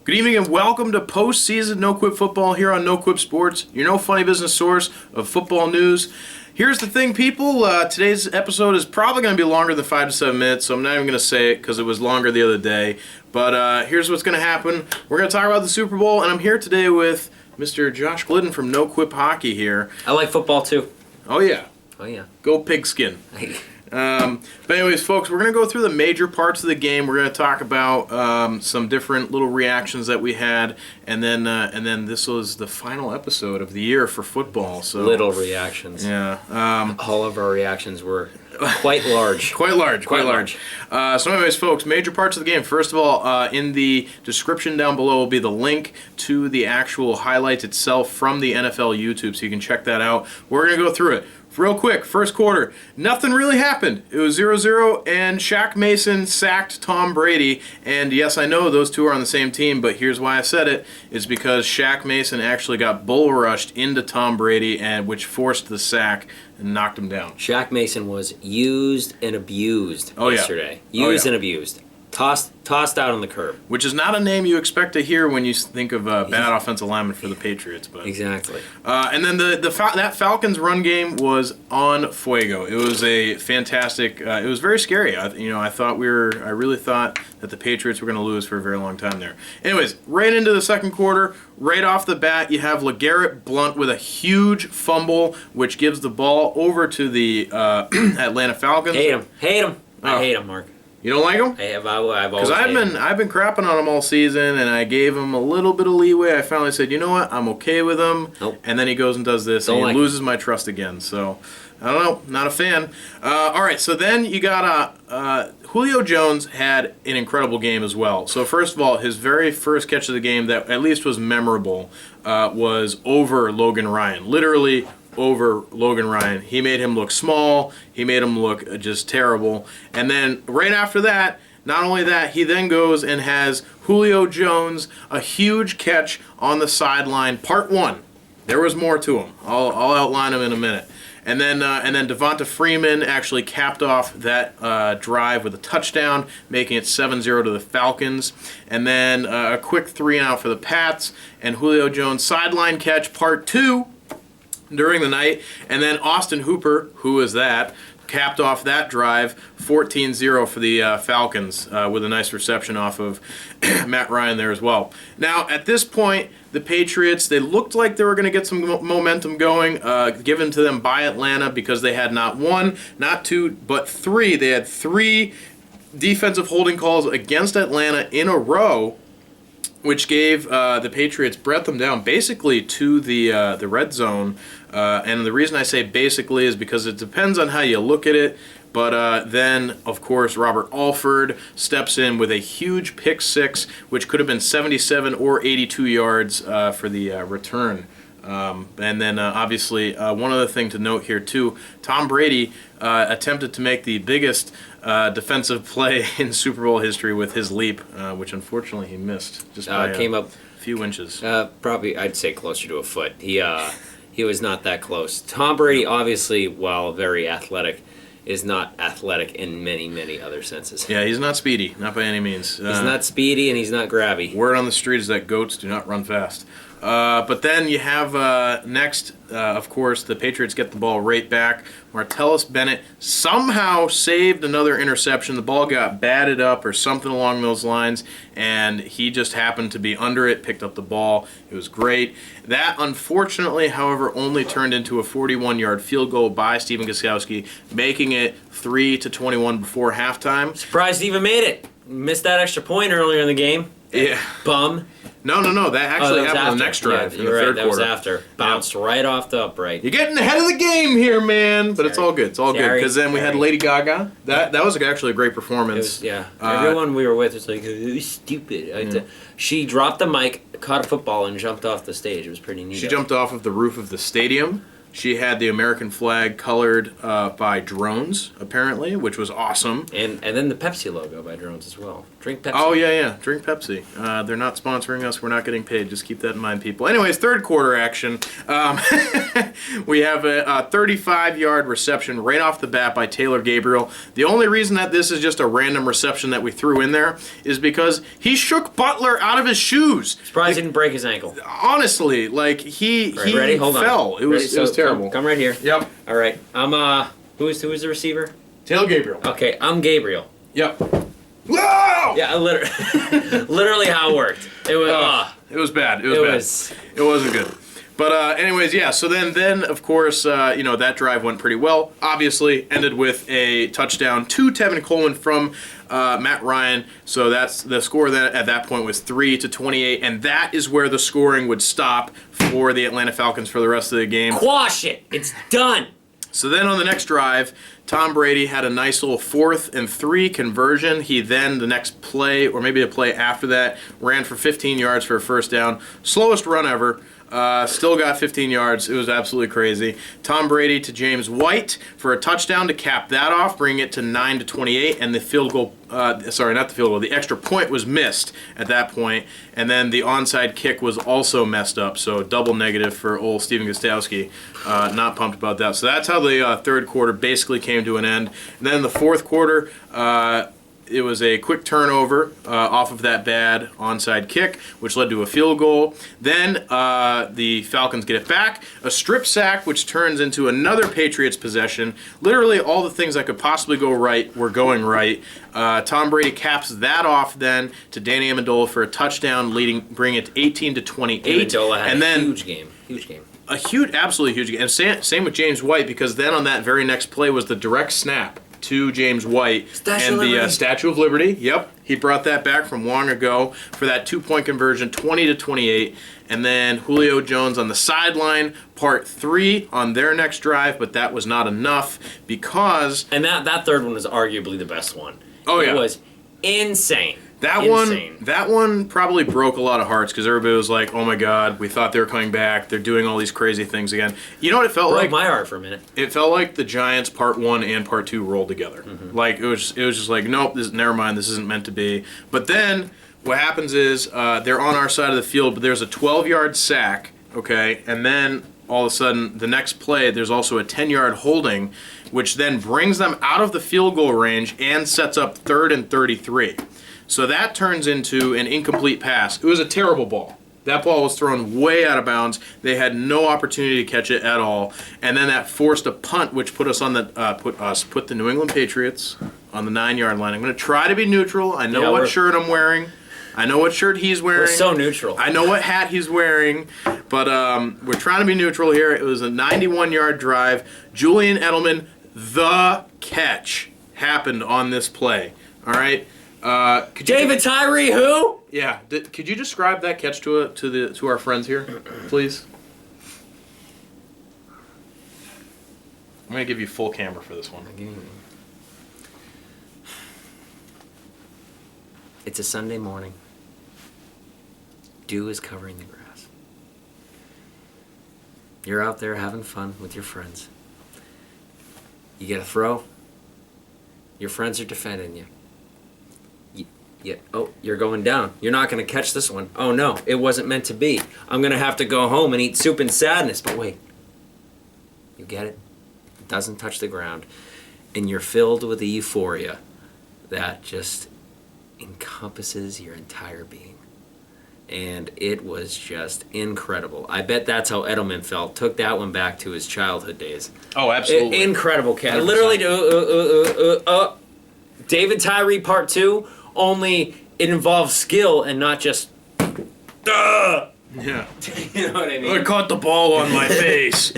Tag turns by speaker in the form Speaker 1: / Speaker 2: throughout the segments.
Speaker 1: Good evening and welcome to postseason NoQuipFootball here on NoQuip Sports, your no funny business source of football news. Here's the thing, people. Today's episode is probably going to be longer than 5 to 7 minutes, so I'm not even going to say it because it was longer the other day. But here's what's going to happen. We're going to talk about the Super Bowl, and I'm here today with Mr. Josh Glidden from NoQuip Hockey here.
Speaker 2: I like football too.
Speaker 1: Oh, yeah.
Speaker 2: Oh, yeah.
Speaker 1: Go Pigskin. But anyways, folks, we're going to go through the major parts of the game. We're going to talk about some different little reactions that we had, and then this was the final episode of the year for football. So
Speaker 2: little reactions.
Speaker 1: Yeah.
Speaker 2: All of our reactions were quite large.
Speaker 1: Quite large. So anyways, folks, major parts of the game. First of all, in the description down below will be the link to the actual highlights itself from the NFL YouTube, so you can check that out. We're going to go through it. Real quick, first quarter, nothing really happened. It was 0-0, and Shaq Mason sacked Tom Brady. And yes, I know those two are on the same team, but here's why I said it. It's because Shaq Mason actually got bull rushed into Tom Brady, and which forced the sack and knocked him down.
Speaker 2: Shaq Mason was used and abused yesterday.
Speaker 1: Yeah.
Speaker 2: Used and abused. Tossed out on the curb.
Speaker 1: Which is not a name you expect to hear when you think of bad offensive lineman for the Patriots. But
Speaker 2: exactly.
Speaker 1: And then that Falcons run game was on fuego. It was a fantastic. It was very scary. I really thought that the Patriots were going to lose for a very long time there. Anyways, right into the second quarter, right off the bat, you have LeGarrette Blount with a huge fumble, which gives the ball over to the Atlanta Falcons.
Speaker 2: Hate him. I hate him, Mark.
Speaker 1: You don't like him?
Speaker 2: I've always
Speaker 1: hated him. I've been crapping on him all season, and I gave him a little bit of leeway. I finally said, you know what, I'm okay with him.
Speaker 2: Nope.
Speaker 1: And then he goes and does this, and he loses my trust again. So, I don't know, not a fan. All right, so then you got Julio Jones had an incredible game as well. So first of all, his very first catch of the game that at least was memorable was over Logan Ryan. Literally over Logan Ryan. He made him look small. He made him look just terrible. And then right after that, not only that, he then goes and has Julio Jones a huge catch on the sideline. Part one. There was more to him. I'll outline him in a minute. And then Devonta Freeman actually capped off that drive with a touchdown, making it 7-0 to the Falcons. And then a quick 3-and-out for the Pats. And Julio Jones sideline catch, part two, during the night. And then Austin Hooper, who is that, capped off that drive, 14-0 for the Falcons with a nice reception off of Matt Ryan there as well. Now, at this point, the Patriots, they looked like they were going to get some momentum going, given to them by Atlanta, because they had not one, not two, but three. They had three defensive holding calls against Atlanta in a row, which gave the Patriots, brought them down basically to the red zone. And the reason I say basically is because it depends on how you look at it. But then, of course, Robert Alford steps in with a huge pick six, which could have been 77 or 82 yards for the return. And then, obviously, one other thing to note here, too, Tom Brady attempted to make the biggest defensive play in Super Bowl history with his leap, which unfortunately he missed just by
Speaker 2: came up
Speaker 1: a few inches.
Speaker 2: Probably, I'd say closer to a foot. He was not that close. Tom Brady, obviously, while very athletic, is not athletic in many, many other senses.
Speaker 1: Yeah, he's not speedy, not by any means.
Speaker 2: He's not speedy and he's not grabby.
Speaker 1: Word on the street is that goats do not run fast. But then you have next, of course, the Patriots get the ball right back. Martellus Bennett somehow saved another interception. The ball got batted up or something along those lines, and he just happened to be under it, picked up the ball. It was great. That, unfortunately, however, only turned into a 41-yard field goal by Stephen Gostkowski, making it 3-21 before halftime.
Speaker 2: Surprised he even made it. Missed that extra point earlier in the game.
Speaker 1: Yeah.
Speaker 2: Bum.
Speaker 1: No. That actually happened on the next drive in the third quarter.
Speaker 2: That was after. Bounced right off the upright.
Speaker 1: You're getting ahead of the game here, man. But it's all good. It's all good. Because then we had Lady Gaga. That was actually a great performance.
Speaker 2: Everyone we were with was like, it was stupid. She dropped the mic, caught a football, and jumped off the stage. It was pretty neat.
Speaker 1: She jumped off of the roof of the stadium. She had the American flag colored by drones, apparently, which was awesome.
Speaker 2: And then the Pepsi logo by drones as well. Drink Pepsi.
Speaker 1: Oh, yeah. Drink Pepsi. They're not sponsoring us. We're not getting paid. Just keep that in mind, people. Anyways, third quarter action. We have a 35-yard reception right off the bat by Taylor Gabriel. The only reason that this is just a random reception that we threw in there is because he shook Butler out of his shoes.
Speaker 2: Surprised he didn't break his ankle.
Speaker 1: Honestly, like, he
Speaker 2: ready? Hold
Speaker 1: fell.
Speaker 2: on.
Speaker 1: It was terrible.
Speaker 2: Come right here.
Speaker 1: Yep.
Speaker 2: All right. I'm who is the receiver?
Speaker 1: Taylor Gabriel.
Speaker 2: Okay, I'm Gabriel.
Speaker 1: Yep. Whoa!
Speaker 2: Yeah, literally how it worked. It was
Speaker 1: it was bad. It was bad. It wasn't good. But anyways, yeah. So then of course, that drive went pretty well. Obviously, ended with a touchdown to Tevin Coleman from Matt Ryan. So that's the score. That at that point was 3-28, and that is where the scoring would stop for the Atlanta Falcons for the rest of the game.
Speaker 2: Quash it. It's done.
Speaker 1: So then on the next drive, Tom Brady had a nice little 4th and 3 conversion. He then, the next play, or maybe a play after that, ran for 15 yards for a first down. Slowest run ever. Still got 15 yards. It was absolutely crazy. Tom Brady to James White for a touchdown to cap that off, bringing it to 9-28, and the field goal, the extra point was missed at that point, and then the onside kick was also messed up, so double negative for old Steven Gostowski. Not pumped about that. So that's how the third quarter basically came to an end. And then the fourth quarter, it was a quick turnover off of that bad onside kick, which led to a field goal. Then the Falcons get it back. A strip sack, which turns into another Patriots possession. Literally all the things that could possibly go right were going right. Tom Brady caps that off then to Danny Amendola for a touchdown, bringing it to 18-28.
Speaker 2: Amendola had
Speaker 1: and then,
Speaker 2: a huge game.
Speaker 1: Absolutely huge game. And same with James White, because then on that very next play was the direct snap to James White the Statue of Liberty. Yep, he brought that back from long ago for that 2-point conversion, 20-28. And then Julio Jones on the sideline, part 3 on their next drive, but that was not enough because...
Speaker 2: And that third one was arguably the best one.
Speaker 1: Oh, yeah.
Speaker 2: It was insane.
Speaker 1: That one probably broke a lot of hearts because everybody was like, "Oh my God, we thought they were coming back. They're doing all these crazy things again." You know what it felt like?
Speaker 2: Broke my heart for a minute.
Speaker 1: It felt like the Giants part 1 and part 2 rolled together.
Speaker 2: Mm-hmm.
Speaker 1: Like it was just like, nope, never mind. This isn't meant to be. But then what happens is they're on our side of the field, but there's a 12-yard sack. Okay, and then all of a sudden the next play there's also a 10-yard holding, which then brings them out of the field goal range and sets up 3rd and 33. So that turns into an incomplete pass. It was a terrible ball. That ball was thrown way out of bounds. They had no opportunity to catch it at all. And then that forced a punt, which put us on put the New England Patriots on the 9-yard line. I'm going to try to be neutral. I know what shirt I'm wearing. I know what shirt he's wearing.
Speaker 2: We're so neutral.
Speaker 1: I know what hat he's wearing. But we're trying to be neutral here. It was a 91-yard drive. Julian Edelman, the catch, happened on this play. All right?
Speaker 2: David Tyree, who?
Speaker 1: Yeah. Could you describe that catch to our friends here, please? I'm gonna give you full camera for this one.
Speaker 2: It's a Sunday morning. Dew is covering the grass. You're out there having fun with your friends. You get a throw. Your friends are defending you. You're going down. You're not going to catch this one. Oh, no, it wasn't meant to be. I'm going to have to go home and eat soup and sadness. But wait, you get it? It doesn't touch the ground. And you're filled with a euphoria that just encompasses your entire being. And it was just incredible. I bet that's how Edelman felt. Took that one back to his childhood days.
Speaker 1: Oh, absolutely.
Speaker 2: Incredible catch. Literally, David Tyree Part 2. Only it involves skill and not just.
Speaker 1: Yeah.
Speaker 2: You know what I mean?
Speaker 1: I caught the ball on my face.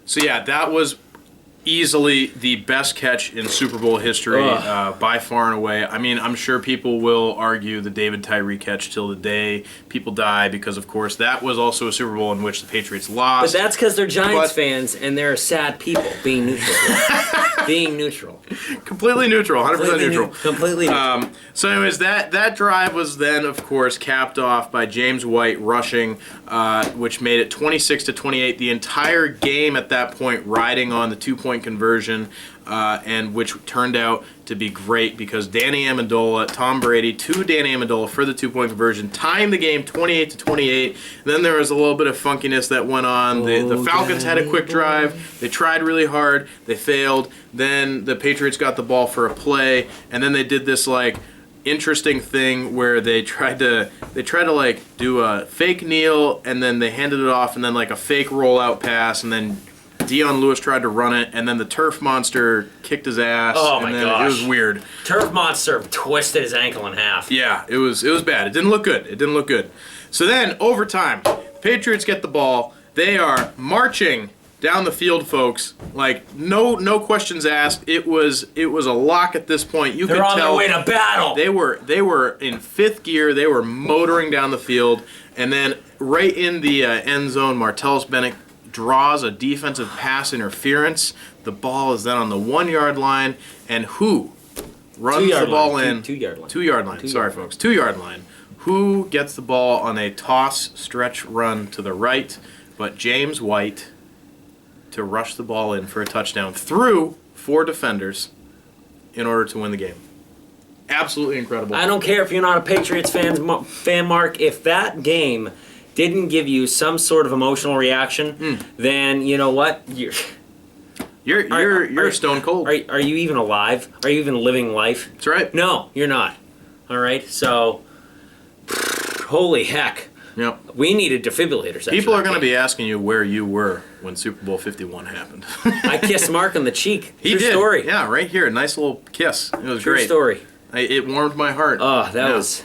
Speaker 1: So yeah, that was easily the best catch in Super Bowl history, by far and away. I mean, I'm sure people will argue the David Tyree catch till the day people die because, of course, that was also a Super Bowl in which the Patriots lost.
Speaker 2: But that's because they're Giants fans and they're sad people being neutral. Being neutral.
Speaker 1: Completely neutral, 100% neutral.
Speaker 2: Completely neutral.
Speaker 1: So anyways, that drive was then, of course, capped off by James White rushing, which made it 26-28. The entire game at that point riding on the 2-point conversion, and which turned out to be great because Danny Amendola, Tom Brady, to Danny Amendola for the 2-point conversion, tying the game 28-28. Then there was a little bit of funkiness that went on. The Falcons had a quick drive. They tried really hard. They failed. Then the Patriots got the ball for a play, and then they did this interesting thing where they tried to like do a fake kneel, and then they handed it off, and then like a fake rollout pass, and then Dion Lewis tried to run it, and then the Turf Monster kicked his ass.
Speaker 2: Oh my gosh.
Speaker 1: It was weird.
Speaker 2: Turf Monster twisted his ankle in half.
Speaker 1: Yeah, it was bad. It didn't look good. So then, overtime, Patriots get the ball. They are marching down the field, folks. Like, no questions asked. It was a lock at this point.
Speaker 2: They're on their way to battle.
Speaker 1: They were in fifth gear. They were motoring down the field, and then right in the end zone, Martellus Bennett draws a defensive pass interference. The ball is then on the 1-yard line, and who runs the ball in?
Speaker 2: 2-yard line.
Speaker 1: 2-yard line. Sorry, folks. 2-yard line. Who gets the ball on a toss stretch run to the right? But James White to rush the ball in for a touchdown through 4 defenders in order to win the game. Absolutely incredible.
Speaker 2: I don't care if you're not a Patriots fan, Mark. If that game didn't give you some sort of emotional reaction, then you know what? You're
Speaker 1: stone cold.
Speaker 2: Are you even alive? Are you even living life?
Speaker 1: That's right.
Speaker 2: No, you're not. All right, so holy heck.
Speaker 1: Yep.
Speaker 2: We needed defibrillators.
Speaker 1: People are going to be asking you where you were when Super Bowl 51 happened.
Speaker 2: I kissed Mark on the cheek.
Speaker 1: He
Speaker 2: True
Speaker 1: did.
Speaker 2: story.
Speaker 1: Yeah, right here. Nice little kiss. It was
Speaker 2: True
Speaker 1: great.
Speaker 2: story.
Speaker 1: It warmed my heart.
Speaker 2: Oh, that was...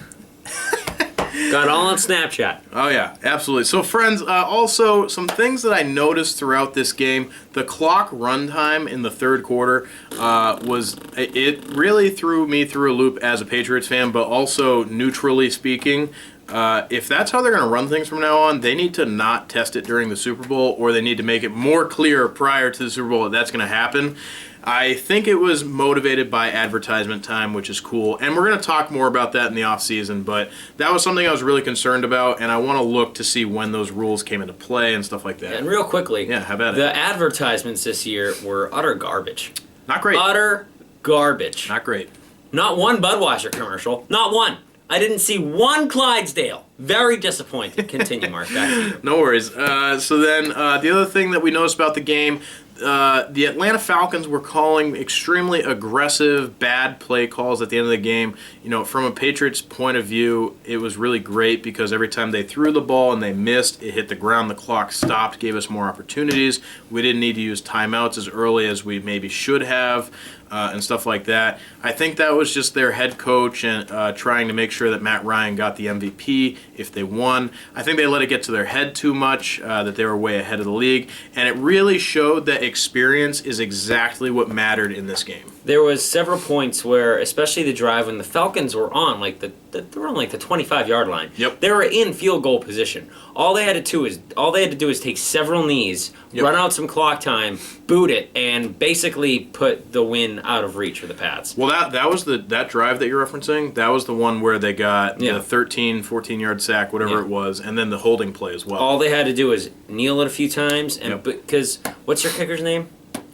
Speaker 2: Got all on Snapchat.
Speaker 1: Oh, yeah, absolutely. So, friends, also some things that I noticed throughout this game. The clock runtime in the third quarter it really threw me through a loop as a Patriots fan, but also neutrally speaking. If that's how they're going to run things from now on, they need to not test it during the Super Bowl, or they need to make it more clear prior to the Super Bowl that that's going to happen. I think it was motivated by advertisement time, which is cool. And we're going to talk more about that in the offseason, but that was something I was really concerned about, and I want to look to see when those rules came into play and stuff like that.
Speaker 2: And real quickly,
Speaker 1: yeah, how about
Speaker 2: the advertisements this year were utter garbage.
Speaker 1: Not great.
Speaker 2: Utter garbage.
Speaker 1: Not great.
Speaker 2: Not one Budweiser commercial. Not one. I didn't see one Clydesdale. Very disappointed. Continue, Mark. Back to you.
Speaker 1: No worries. So then the other thing that we noticed about the game, the Atlanta Falcons were calling extremely aggressive, bad play calls at the end of the game. You know, from a Patriots point of view, it was really great because every time they threw the ball and they missed, it hit the ground, the clock stopped, gave us more opportunities. We didn't need to use timeouts as early as we maybe should have. And stuff like that. I think that was just their head coach and trying to make sure that Matt Ryan got the MVP if they won. I think they let it get to their head too much, that they were way ahead of the league. And it really showed that experience is exactly what mattered in this game.
Speaker 2: There was several points where, especially the drive when the Falcons were on the 25-yard line.
Speaker 1: Yep.
Speaker 2: They were in field goal position. All they had to do is take several knees, run out some clock time, boot it, and basically put the win out of reach for the Pats.
Speaker 1: Well, that was that drive that you're referencing. That was the one where they got the 13, 14-yard sack, whatever it was, and then the holding play as well.
Speaker 2: All they had to do is kneel it a few times, and because what's your kicker's name?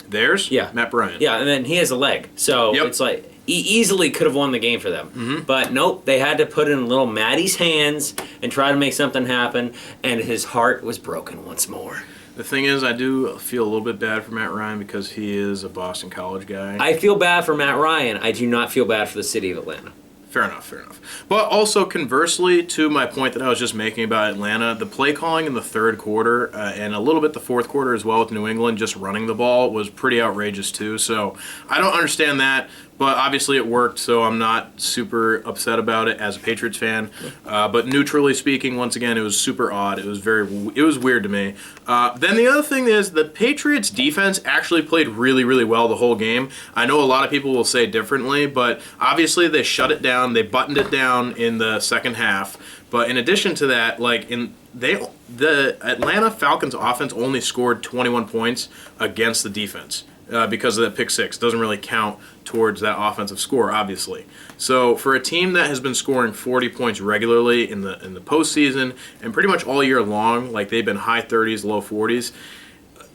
Speaker 1: Theirs?
Speaker 2: Yeah.
Speaker 1: Matt Bryant.
Speaker 2: Yeah, and then he has a leg. So it's like he easily could have won the game for them.
Speaker 1: Mm-hmm.
Speaker 2: But nope, they had to put it in little Matty's hands and try to make something happen, and his heart was broken once more.
Speaker 1: The thing is, I do feel a little bit bad for Matt Ryan because he is a Boston College guy.
Speaker 2: I feel bad for Matt Ryan. I do not feel bad for the city of Atlanta.
Speaker 1: Fair enough. But also, conversely to my point that I was just making about Atlanta, the play calling in the third quarter and a little bit the fourth quarter as well with New England just running the ball was pretty outrageous too. So I don't understand that. But obviously it worked, so I'm not super upset about it as a Patriots fan. But neutrally speaking, once again, it was super odd. It was weird to me. Then the other thing is the Patriots defense actually played really, really well the whole game. I know a lot of people will say differently, but obviously they shut it down. They buttoned it down in the second half. But in addition to that, the Atlanta Falcons offense only scored 21 points against the defense. Because of that pick six. Doesn't really count towards that offensive score, obviously. So for a team that has been scoring 40 points regularly in the postseason and pretty much all year long, like they've been high 30s, low 40s,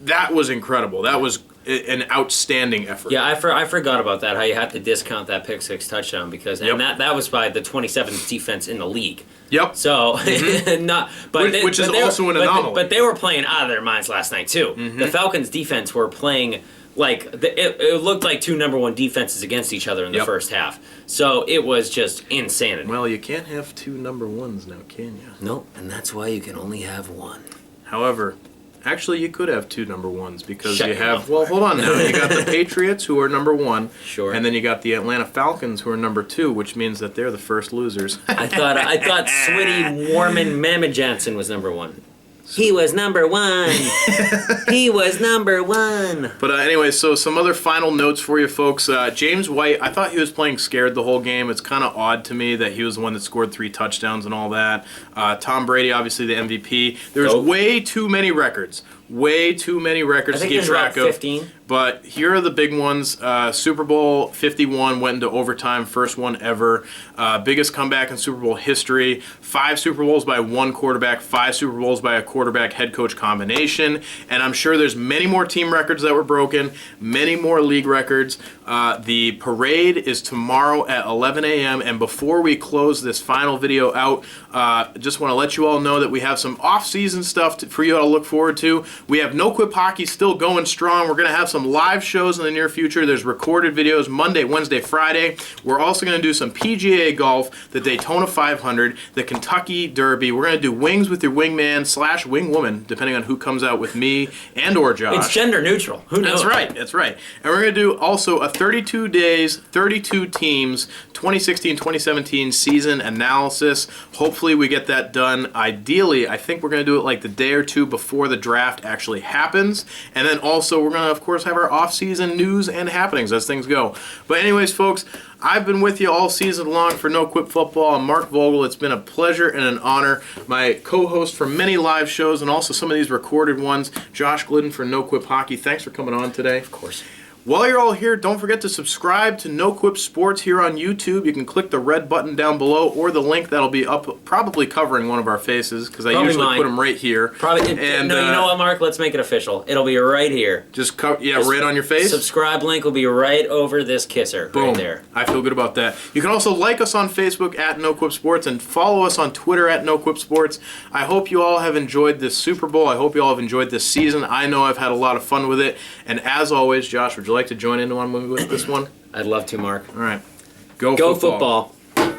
Speaker 1: that was incredible. That was an outstanding effort.
Speaker 2: Yeah, I forgot about that, how you had to discount that pick six touchdown because that was by the 27th defense in the league.
Speaker 1: Yep.
Speaker 2: So,
Speaker 1: which is also an anomaly.
Speaker 2: But they were playing out of their minds last night, too. Mm-hmm. The Falcons' defense were playing... it looked like two number one defenses against each other in the first half. So it was just insanity.
Speaker 1: Well, you can't have two number ones now, can you?
Speaker 2: Nope, and that's why you can only have one.
Speaker 1: However, actually you could have two number ones because you have... Well, hold on now. You got the Patriots, who are number one.
Speaker 2: Sure.
Speaker 1: And then you got the Atlanta Falcons, who are number two, which means that they're the first losers.
Speaker 2: I thought Switty Warman Mamma Johnson was number one. He was number one. He was number one.
Speaker 1: But anyway, so some other final notes for you folks. James White, I thought he was playing scared the whole game. It's kind of odd to me that he was the one that scored 3 touchdowns and all that. Tom Brady, obviously the MVP. There's way too many records. Way too many records to keep track of.
Speaker 2: 15.
Speaker 1: But here are the big ones. Super Bowl 51 went into overtime, first one ever. Biggest comeback in Super Bowl history. 5 Super Bowls by one quarterback, 5 Super Bowls by a quarterback head coach combination. And I'm sure there's many more team records that were broken, many more league records. The parade is tomorrow at 11 a.m. And before we close this final video out, just want to let you all know that we have some off-season stuff for you all to look forward to. We have No Quip Hockey still going strong. We're going to have some live shows in the near future. There's recorded videos Monday, Wednesday, Friday. We're also going to do some PGA golf, the Daytona 500, the Kentucky Derby. We're going to do Wings with Your Wingman / Wingwoman, depending on who comes out with me and or Josh.
Speaker 2: It's gender neutral. Who knows?
Speaker 1: That's right. And we're going to do also a 32 days, 32 teams, 2016-2017 season analysis. Hopefully we get that done. Ideally, I think we're going to do it like the day or two before the draft actually happens. And then also we're going to, of course, have our off-season news and happenings as things go. But anyways, folks, I've been with you all season long for No Quip Football. I'm Mark Vogel. It's been a pleasure and an honor. My co-host for many live shows and also some of these recorded ones, Josh Glidden for No Quip Hockey. Thanks for coming on today.
Speaker 2: Of course.
Speaker 1: While you're all here, don't forget to subscribe to No Quip Sports here on YouTube. You can click the red button down below or the link that'll be up, probably covering one of our faces because I usually put them right here.
Speaker 2: Probably. You know what, Mark? Let's make it official. It'll be right here.
Speaker 1: Just right on your face?
Speaker 2: Subscribe link will be right over this kisser.
Speaker 1: Boom.
Speaker 2: Right there.
Speaker 1: I feel good about that. You can also like us on Facebook at No Quip Sports and follow us on Twitter at No Quip Sports. I hope you all have enjoyed this Super Bowl. I hope you all have enjoyed this season. I know I've had a lot of fun with it. And as always, Josh, would you like to join in with this one?
Speaker 2: I'd love to, Mark.
Speaker 1: All right.
Speaker 2: Go football.